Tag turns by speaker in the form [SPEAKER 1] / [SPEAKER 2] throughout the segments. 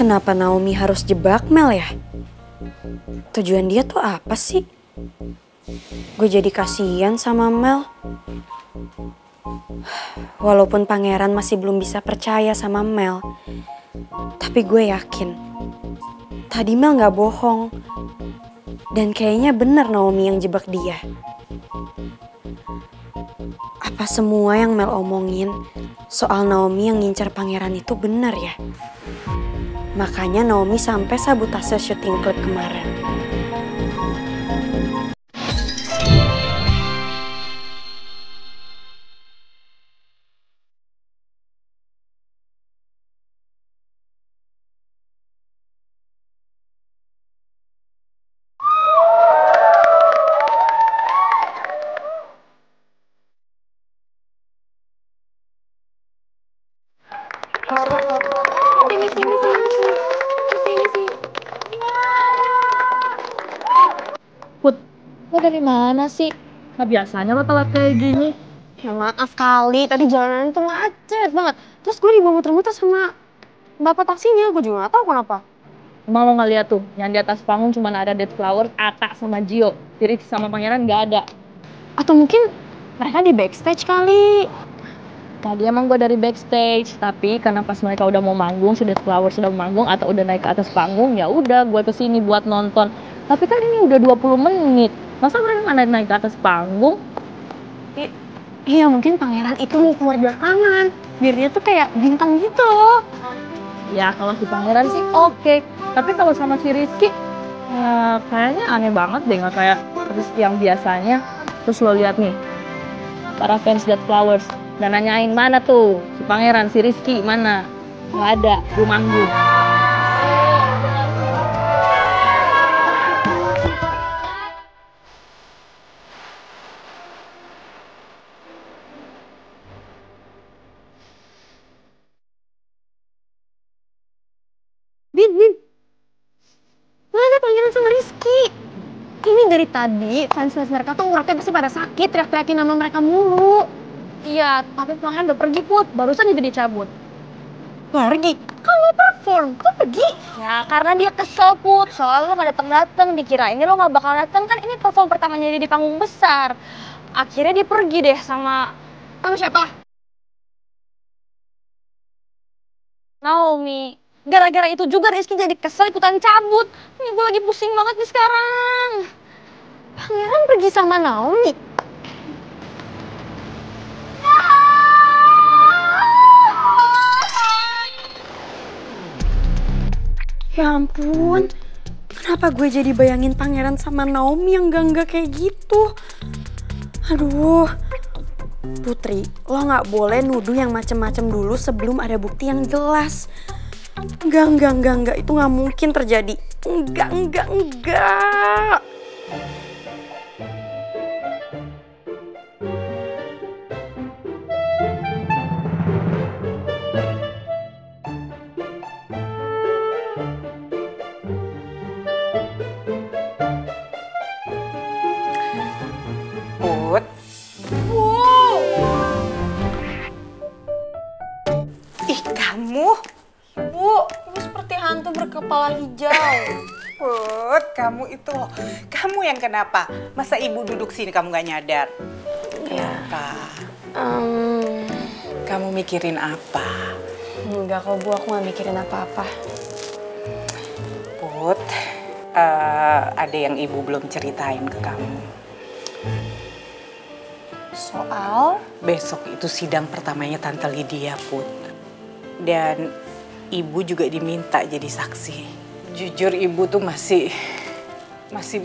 [SPEAKER 1] Kenapa Naomi harus jebak Mel ya? Tujuan dia tuh apa sih? Gue jadi kasihan sama Mel. Walaupun pangeran masih belum bisa percaya sama Mel, tapi gue yakin tadi Mel gak bohong. Dan kayaknya bener Naomi yang jebak dia. Apa semua yang Mel omongin soal Naomi yang ngincar pangeran itu benar ya? Makanya Naomi sampai sabotase syuting klip kemarin.
[SPEAKER 2] Put, lo dari mana sih? Nggak biasanya lo telat kayak gini.
[SPEAKER 1] Ya maaf kali, tadi jalanan tuh macet banget. Terus gue dibawa muter-muter sama bapak taksinya, gue juga gak tahu kenapa.
[SPEAKER 2] Emang lo nggak lihat tuh, yang di atas panggung cuma ada Dead Flowers, Ata sama Gio. Jadi sama pangeran nggak ada.
[SPEAKER 1] Atau mungkin mereka di backstage kali.
[SPEAKER 2] Tadi emang gue dari backstage, tapi karena pas mereka udah mau manggung, si Dead Flowers udah manggung atau udah naik ke atas panggung, ya udah gue kesini buat nonton. Tapi kan ini udah 20 menit. Masa mereka nggak naik ke atas panggung?
[SPEAKER 1] Iya mungkin pangeran itu mau keluar belakangan. Biar dia tuh kayak bintang gitu loh.
[SPEAKER 2] Ya kalau si pangeran sih oke. Tapi kalau sama si Rizky, ya kayaknya aneh banget deh, nggak kayak Rizky yang biasanya. Terus lo lihat nih, para fans Dead Flowers dan nanyain mana tuh si pangeran, si Rizky mana? Nggak ada, belum manggung.
[SPEAKER 1] Bin. Mana pangeran sama Rizky? Ini dari tadi fans-fans mereka tuh uratnya pasti pada sakit, teriak-teriakin nama mereka mulu.
[SPEAKER 2] Iya, tapi pangeran udah pergi Put, barusan aja dicabut.
[SPEAKER 1] Pergi? Kan mau perform, kok pergi?
[SPEAKER 2] Ya karena dia kesel Put, soalnya lo gak dateng-dateng, dikira ini lo gak bakal dateng, kan ini perform pertamanya dia di panggung besar. Akhirnya dia pergi deh sama
[SPEAKER 1] Sama siapa?
[SPEAKER 2] Naomi. Gara-gara itu juga Rizky jadi kesel ikutan cabut. Ini gue lagi pusing banget nih sekarang.
[SPEAKER 1] Pangeran pergi sama Naomi? Ya ampun, kenapa gue jadi bayangin pangeran sama Naomi yang enggak kayak gitu? Aduh, Putri, lo gak boleh nuduh yang macem-macem dulu sebelum ada bukti yang jelas. Enggak, itu gak mungkin terjadi. Enggak.
[SPEAKER 3] Put, ih kamu,
[SPEAKER 1] Bu, ini seperti hantu berkepala hijau.
[SPEAKER 3] Put, kamu itu loh, kamu yang kenapa? Masa ibu duduk sini kamu gak nyadar? Kenapa? Kamu mikirin apa?
[SPEAKER 1] Enggak kok Bu, aku gak mikirin apa-apa.
[SPEAKER 3] Put, ada yang ibu belum ceritain ke kamu.
[SPEAKER 1] Soal?
[SPEAKER 3] Besok itu sidang pertamanya Tante Lydia, Put. Dan ibu juga diminta jadi saksi. Jujur ibu tuh masih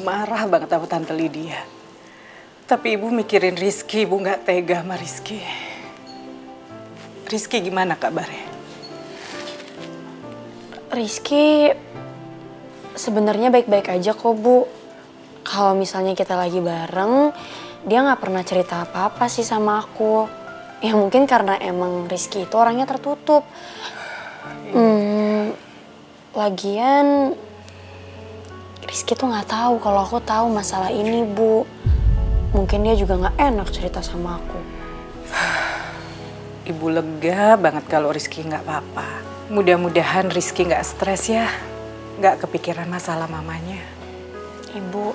[SPEAKER 3] marah banget sama Tante Lydia. Tapi ibu mikirin Rizky, ibu gak tega sama Rizky. Rizky gimana kabarnya?
[SPEAKER 1] Rizky sebenarnya baik-baik aja kok Bu. Kalau misalnya kita lagi bareng, dia nggak pernah cerita apa-apa sih sama aku. Ya mungkin karena emang Rizky itu orangnya tertutup. Lagian Rizky tuh nggak tahu kalau aku tahu masalah ini Bu. Mungkin dia juga nggak enak cerita sama aku.
[SPEAKER 3] Ibu lega banget kalau Rizky nggak apa-apa. Mudah-mudahan Rizky nggak stres ya, nggak kepikiran masalah mamanya.
[SPEAKER 1] Ibu,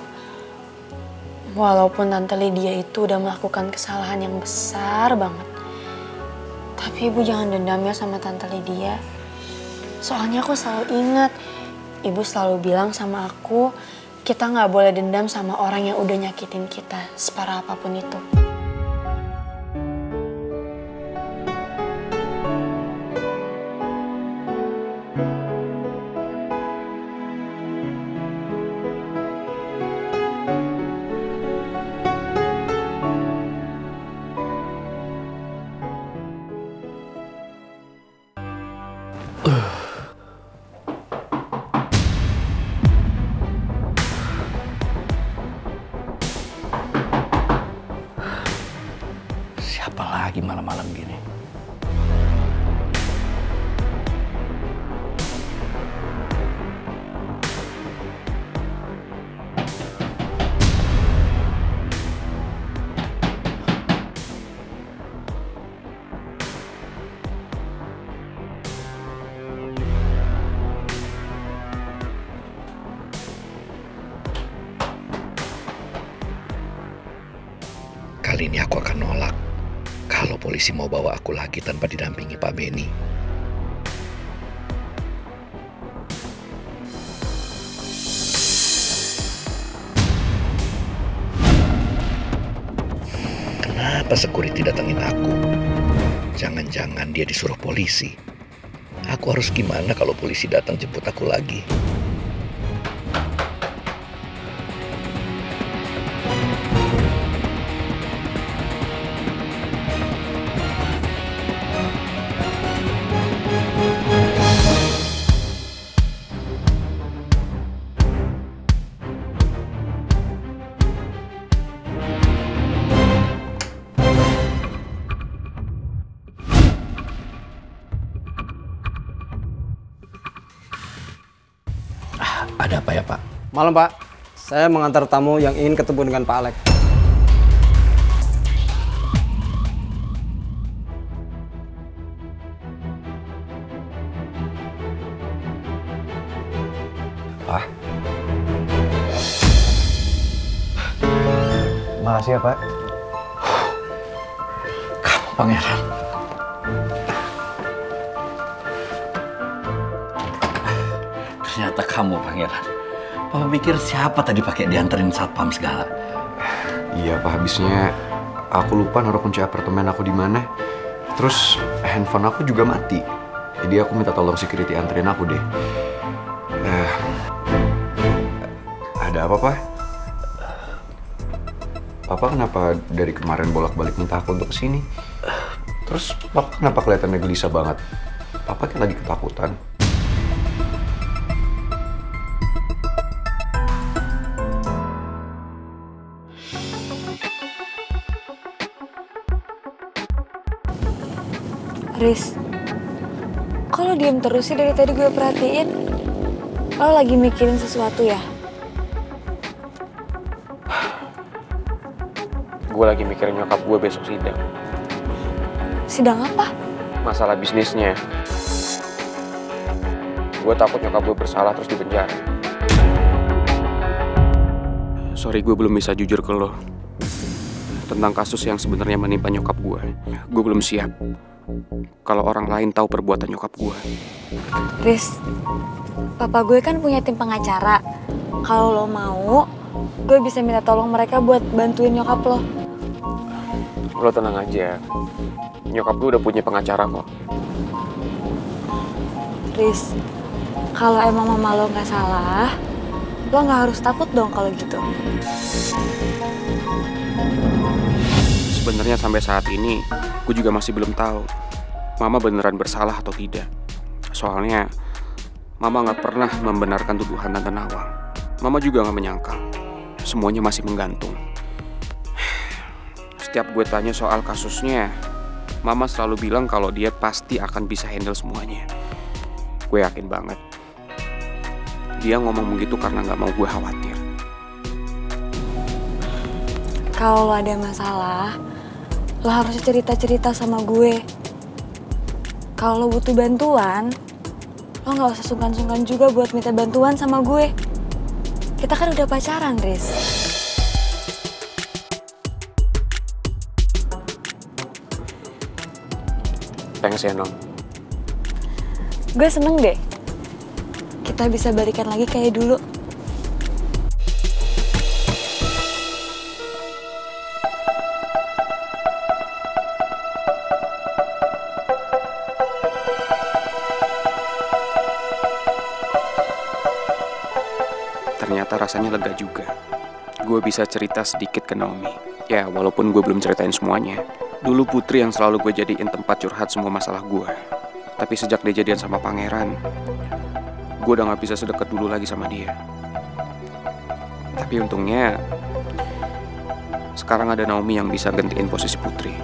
[SPEAKER 1] walaupun Tante Lydia itu udah melakukan kesalahan yang besar banget, tapi Ibu jangan dendam ya sama Tante Lydia. Soalnya aku selalu ingat, Ibu selalu bilang sama aku, kita nggak boleh dendam sama orang yang udah nyakitin kita, separah apapun itu.
[SPEAKER 4] Siapa lagi malam-malam gini? Kali ini aku akan nolak kalau polisi mau bawa aku lagi tanpa didampingi Pak Benny. Kenapa security datangin aku? Jangan-jangan dia disuruh polisi. Aku harus gimana kalau polisi datang jemput aku lagi? Ada apa ya, Pak?
[SPEAKER 5] Malam, Pak. Saya mengantar tamu yang ingin ketemu dengan Pak Alex.
[SPEAKER 4] Pak?
[SPEAKER 5] Makasih ya, Pak.
[SPEAKER 4] Kamu pangeran. Ternyata kamu pangeran. Papa pikir siapa tadi pakai dianterin satpam segala.
[SPEAKER 6] Iya Pak, habisnya aku lupa naruh kunci apartemen aku di mana. Terus handphone aku juga mati. Jadi aku minta tolong security anterin aku deh. Ada apa, Pak? Papa kenapa dari kemarin bolak-balik minta aku untuk kesini? Terus Papa kenapa kelihatannya gelisah banget? Papa kayak lagi ketakutan.
[SPEAKER 1] Riz, kok lo diem terus sih dari tadi gue perhatiin? Lo lagi mikirin sesuatu ya?
[SPEAKER 7] Gue lagi mikirin nyokap gue besok sidang.
[SPEAKER 1] Sidang apa?
[SPEAKER 7] Masalah bisnisnya. Gue takut nyokap gue bersalah terus dipenjara. Sorry, gue belum bisa jujur ke lo tentang kasus yang sebenarnya menimpa nyokap gue. Gue belum siap kalau orang lain tahu perbuatan nyokap gue.
[SPEAKER 1] Riz, papa gue kan punya tim pengacara. Kalau lo mau, gue bisa minta tolong mereka buat bantuin nyokap lo.
[SPEAKER 7] Lo tenang aja, nyokap gue udah punya pengacara kok.
[SPEAKER 1] Riz, kalau emang mama lo nggak salah, lo nggak harus takut dong kalau gitu.
[SPEAKER 7] Sebenarnya sampai saat ini, gue juga masih belum tahu Mama beneran bersalah atau tidak. Soalnya Mama nggak pernah membenarkan tuduhan Tante Nawang. Mama juga nggak menyangkal. Semuanya masih menggantung. Setiap gue tanya soal kasusnya, Mama selalu bilang kalau dia pasti akan bisa handle semuanya. Gue yakin banget. Dia ngomong begitu karena nggak mau gue khawatir.
[SPEAKER 1] Kalau lo ada masalah, lo harus cerita-cerita sama gue. Kalau lo butuh bantuan, lo gak usah sungkan-sungkan juga buat minta bantuan sama gue. Kita kan udah pacaran, Riz.
[SPEAKER 7] Thanks ya, Non.
[SPEAKER 1] Gue seneng deh. Kita bisa balikan lagi kayak dulu.
[SPEAKER 7] Ternyata rasanya lega juga. Gue bisa cerita sedikit ke Naomi. Ya, walaupun gue belum ceritain semuanya. Dulu Putri yang selalu gue jadiin tempat curhat semua masalah gue. Tapi sejak dia jadian sama Pangeran, gue udah gak bisa sedekat dulu lagi sama dia. Tapi untungnya, sekarang ada Naomi yang bisa gantiin posisi Putri.